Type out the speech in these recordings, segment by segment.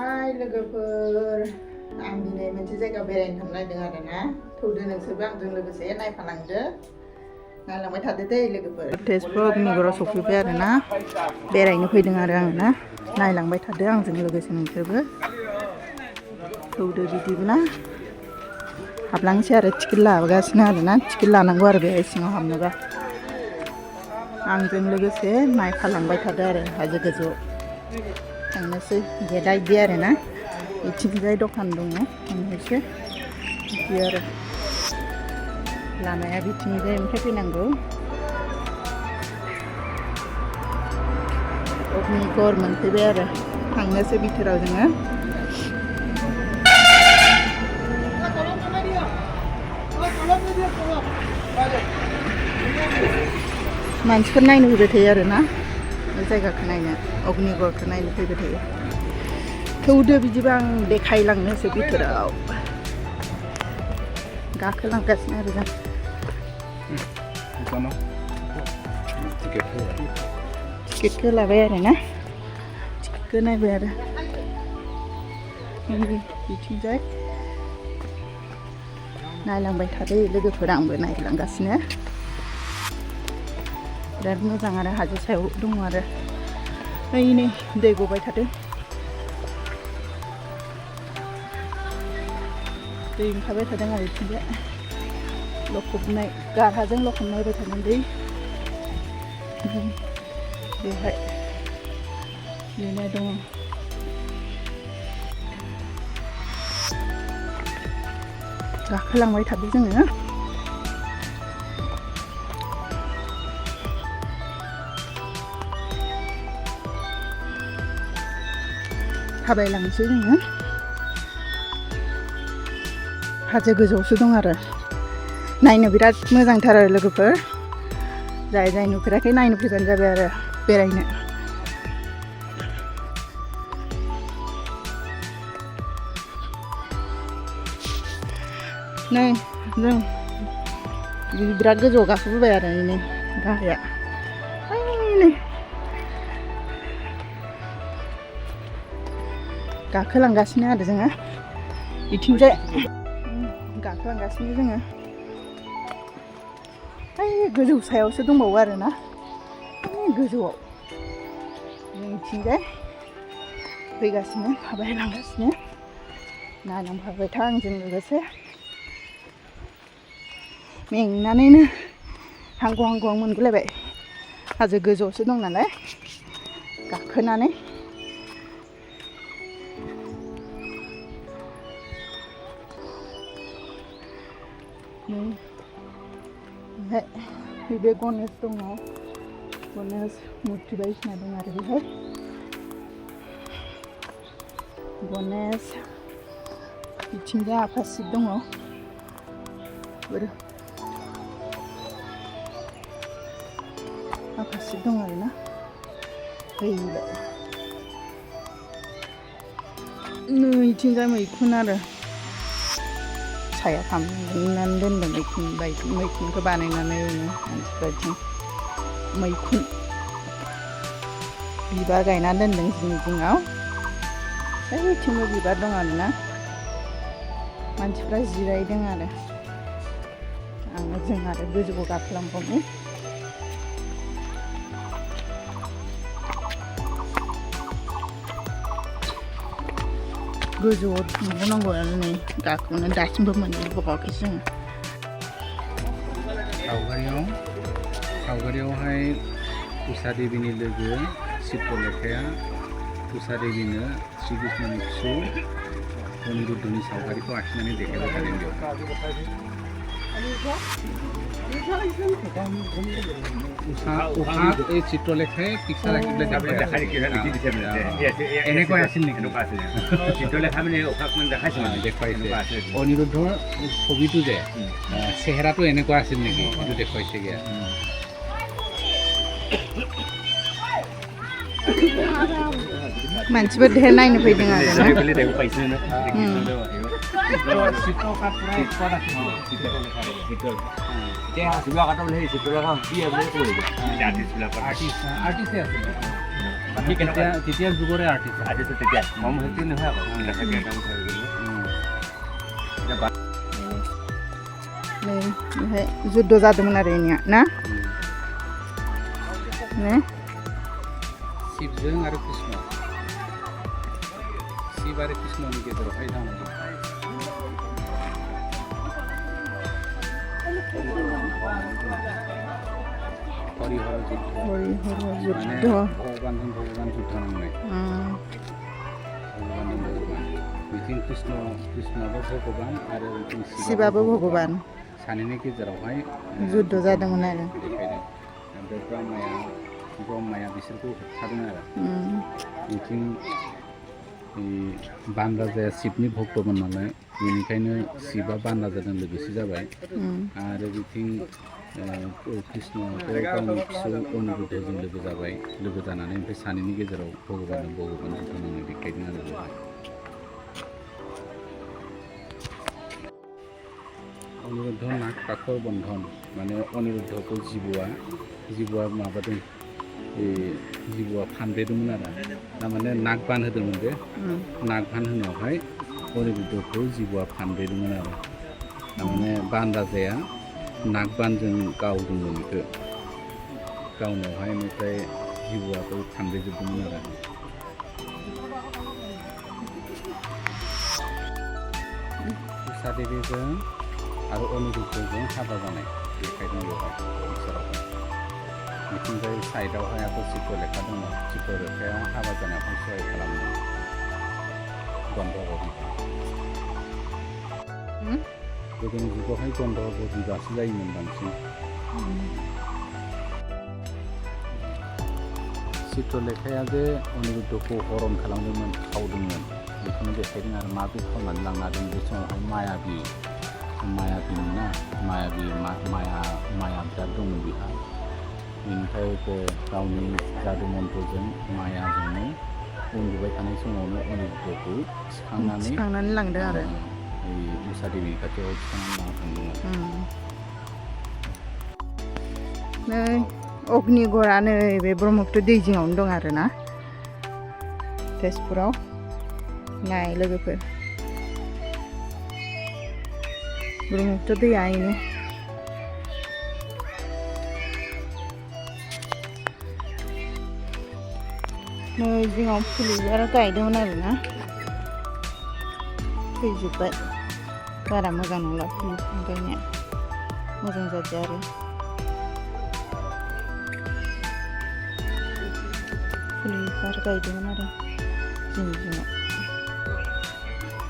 Hai लोगोफोर आं दिनै मोनसे जायगायाव बेरायनो थांनो नागिरदों आरोना थौदो नोंसोरबो आंजों लोगोसे नायफालांदो नायलांबाय थादो दे लोगोफोर तेजपुर अग्निगड़आव सफैबाय आरोना बेरायनो फैदों आरो आं ना नायलांबाय थादो आंजों लोगोसे नोंसोरबो थौदो बिदिब्ला हाबलांसै आरो टिकेट लागासिनो आरोना टिकेट लानांगौ आरो बे सिङाव हाबनोबा आंजों लोगोसे नायफालांबाय थादो आरो हाजो गोजौआव थांनोसै गेटआ इदि आरोना इथिंजाय दखान दङ थांनोसै बिदि आरो लामाया बिथिंजाय ओमफ्राय फैनांगौ अग्निगड़ मोनफैबाय आरो थांनोसै बिथोराव जोङो मानसिफोर नायनो फैबाय थायो आरोना बे जायगाखौ नायनो अग्निगड़खौ नायनो फैबाय थायो थौदो बिदिबा आं देखायलांनोसै बिथोराव गाखोलांगासिनो आरो जों टिकेटखौ लाबाय आरोना टिकेटखौ नायबाय आरो बिथिंजाय नायलांबाय थादो लोगोफोर आंबो नायलांगासिनो बिराद मोजां आरो हाजो सायाव दङ आरो नै दै गबाय थादों दै ओंखारबाय थादों आरो बिथिंजाय लखबनाय गारहाजों लखबनाय थादों दै बेहाय लिरनाय दङ गाखोलांबाय थादों जोङो थाबायलांसै जोङो हाजो गोजौआवसो दं आरो नायनो बिराद मोजांथार आरो लोगोफोर जाय नुफेराखै नायनो फैबानो जाबाय आरो बेरायनो नै जों बिराद गोजौआव गाखोबोबाय आरो नै गाहाया नै गाखोलांगासिनो आरो जोङो बिथिंजाय गाखोलांगासिनो जोङो गोजौ सायावसो दंबावो आरोना गोजौआव जोंथिंजाय फैगासिनो थाबायलांगासिनो नायलांफाबाय था आंजों लोगोसे मेंनानैनो हांगौ हांगौ मोनगुलायबाय हाजो गोजौआवसो दं नालाय गाखोनानै ओमफ्राय बे गनेश दङ गनेश मुर्ति बायदिसिना दं आरो बेहाय गनेश बिथिंजाय आफा शिब दङ आफा शिब दं आरोना फैबाय नैथिंजाय मैखुन आरो साया खालामनानै दोनदों मैखुनखौ बानायनानै मानसिफ्रा मैखुन बिबार गायनानै दोनदों जिङाव बैथिंबो बिबार दं आरोना मानसिफ्रा जिरायदों आरो जों आरो गोजौआव गाखोलांबावनो गोजौआव थांबावनांगौ आरो नै गाखोनो दासिमबो मोनबोबावाखैसो जोङो सावगारियावहाय उषा देवीनि लोगो चित्रलेखाया उषा देवीनो श्री कृष्णनि फिसौ अनिरुद्धनि सावगारिखौ आखिनानै देखायबाय थादों এই চিত্ৰলেখাই পিকচাৰ আঁকিবলৈ এনেকুৱা আছিল নেকি চিত্ৰলেখা মানে দেখাইছে দেখুৱাইছে অনিৰুদ্ধৰ ছবিটো যে চেহেৰাটো এনেকুৱা আছিল নেকি সেইটো দেখুৱাইছেগৈ मानसिफोर ढेर नायनो फैदों आरो তেতিয়া যুগৰে আৰ্টিষ্ট আৰ্টিষ্ট তেতিয়া কম হৈছে নহয় আকৌ নাথাকে একদম नै ओमफ्राय जुद्ध जादोंमोन आरो इनिया ना ने शिवजों आरो कृष्ण शिव आरो कृष्णनि गेजेरावहाय जानांगौ हरिहर जुद्ध जुद्ध भगवानजों भगवान जुद्ध नांनाय भगवानजों भगवान बिथिं कृष्णआबो भगवान आरो बिथिं शिवाबो भगवान सानैनि गेजेरावहाय जुद्ध जादोंमोन आरो ओमफ्राय ब्रह्माया बिसोरखौ होबथादों आरो बिथिं बान राजाया शिबनि भक्तमोन नालाय बेनिखायनो शिबआ बान राजाजों लोगोसे जाबाय आरो बिथिं कृष्णआबो गावनि फिसौ अनिरुद्धजों लोगो जाबाय लोगो जानानै ओमफ्राय सानैनि गेजेराव भगवानजों भगवान जुद्ध नांनाय देखायदों आरो बेवहाय अनिरुद्ध नाग काकर बन्धन माने अनिरुद्धखौ जिबौआ माबादों जिबौआ फानब्रेदोंमोन आरो थारमाने नाग बान होदोंमोन बे नाग बान होनायावहाय अनिरुद्धखौ जिबौआ फानब्रेदोंमोन आरो थारमाने बान राजाया नाग बानजों गावदोंमोन बेखौ गावनायावहाय ओमफ्राय जिबौआखौ फानब्रेजोबदोंमोन आरो उषा देबीजों आरो अनिरुद्धजों हाबा जानाय देखायदों बेवहाय पिक्सारावहाय बिथिंजाय साइडआवहाय आरो चित्रलेखा दङ चित्रलेखाया हाबा जानायावहाय सहाय खालामो गन्धर्व गोदोनि जुगावहाय गन्धर्व बिबासो जायोमोन बांसिन चित्रलेखाया जे अनिरुद्धखौ हरन खालामदोंमोन खावदोंमोन बेखौनो देखायदों आरो माबोरै खावनानै लांनो हादों बे समावहाय मायाबिमोन ना माया बिराद दंमोन बिहा बेनिफ्राय गावनि जादु मन्त्रजों मायाजोंनो उन्दुबाय थानाय समावनो अनिरुद्धखौ थिखांनानै लांदों आरो उषा देबि खाथियाव थिखांनानै लाना थांदोंमोन नै अग्निगड़आ नै बे ब्रह्मपुत्र दै जिङावनो दं आरो ना तेजपुराव नाय लोगोफोर ब्रह्मपुत्र दैया इनो नै जिङाव फुलि बिबार गायदोंमोन आरो ना थैजोब्बाय बारा मोजां नंला फुलि गायनाया मोजां जादिया आरो फुलि बिबार गायदोंमोन आरो जिङाव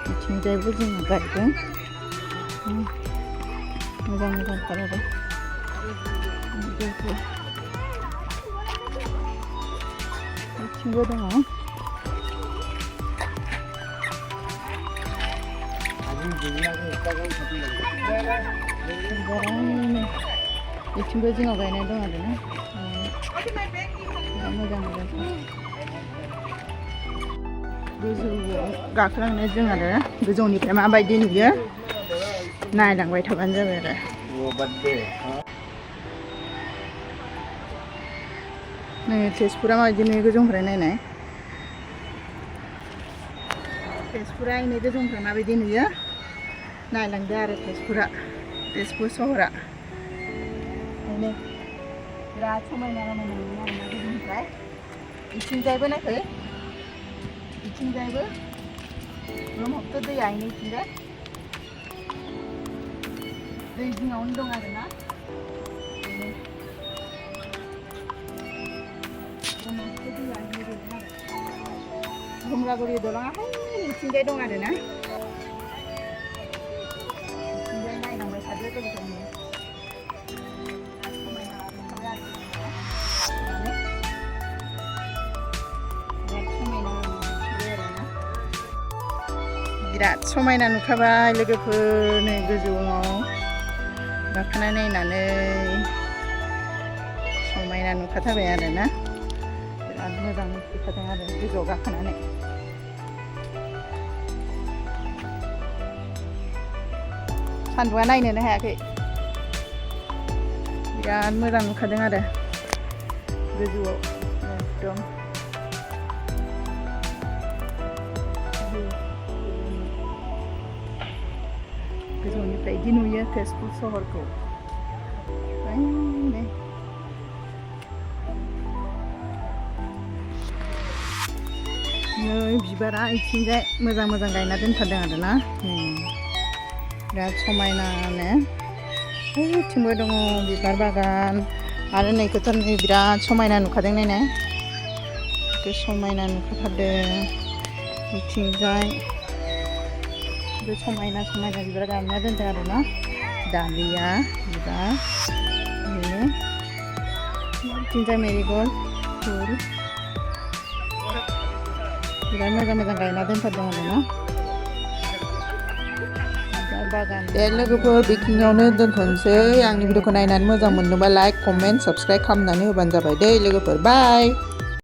बिथिंजायबो जोङो गायदों मोजां मोजांथार आरो बिथिंबो दङ बिथिंबो जिङाव गायनाय दं आरो ना मोजां गोजौआव गाखोलांनाय जों आरो गोजौनिफ्राय माबायदि नुयो नायलांबाय थाबानो जाबाय आरो नै तेजपुरा माबायदि नुयो गोजौनिफ्राय नायनाय तेजपुरा इनै गोजौनिफ्राय माबायदि नुयो नायलांदो आरो तेजपुर सहरा बेनो बिराद समायना रमायना नुयो आरोना गोजौनिफ्राय इथिंजायबो नायखै इथिंजायबो ब्रह्मपुत्र दैया इनो इथिंजाय दै जिङावनो दं आरो ना ब्रह्मपुत्र दैया इनो दं आरो भुमरागुरि दलङाहाय इथिंजाय दं आरो ना इथिंजाय नायलांबाय थादो लोगोफोरनो बिराद समायना नुखाबाय लोगोफोर नै गोजौआव गाखोना नायनानै समायना नुखाथारबाय आरो ना बिराद मोजां नुखादों आरो गोजौआव गाखोनानै सान्दुंआ नायनोनो हायाखै बिराद मोजां नुखादों आरो गोजौआव एकदम गोजौनिफ्राय इदि नुयो तेजपुर सहरखौ ओइनै नै बिबारा इथिंजाय मोजां मोजां गायना दोनथारदों आरोना बिराद समायनानो ओइथिंबो दङ बिबार बागान आरो नैखौथ' नै बिराद समायना नुखादों नायनाय बेखौ समायना नुखाथारदों इथिंजाय बे समायना समायना बिबार गायना दोनदों आरोना दालिया बिबार बेनो इथिंजाय मेरिगल्ड फुल बिराद मोजां मोजां गायना दोनथारदों आरोना बागान दे लोगोफोर बेखिनियावनो दोनथ'नोसै आंनि भिडिअखौ नायनानै मोजां मोनदोंबा लाइक कमेन्ट साबस्क्राइब खालामनानै होबानो जाबाय दे लोगोफोर बाय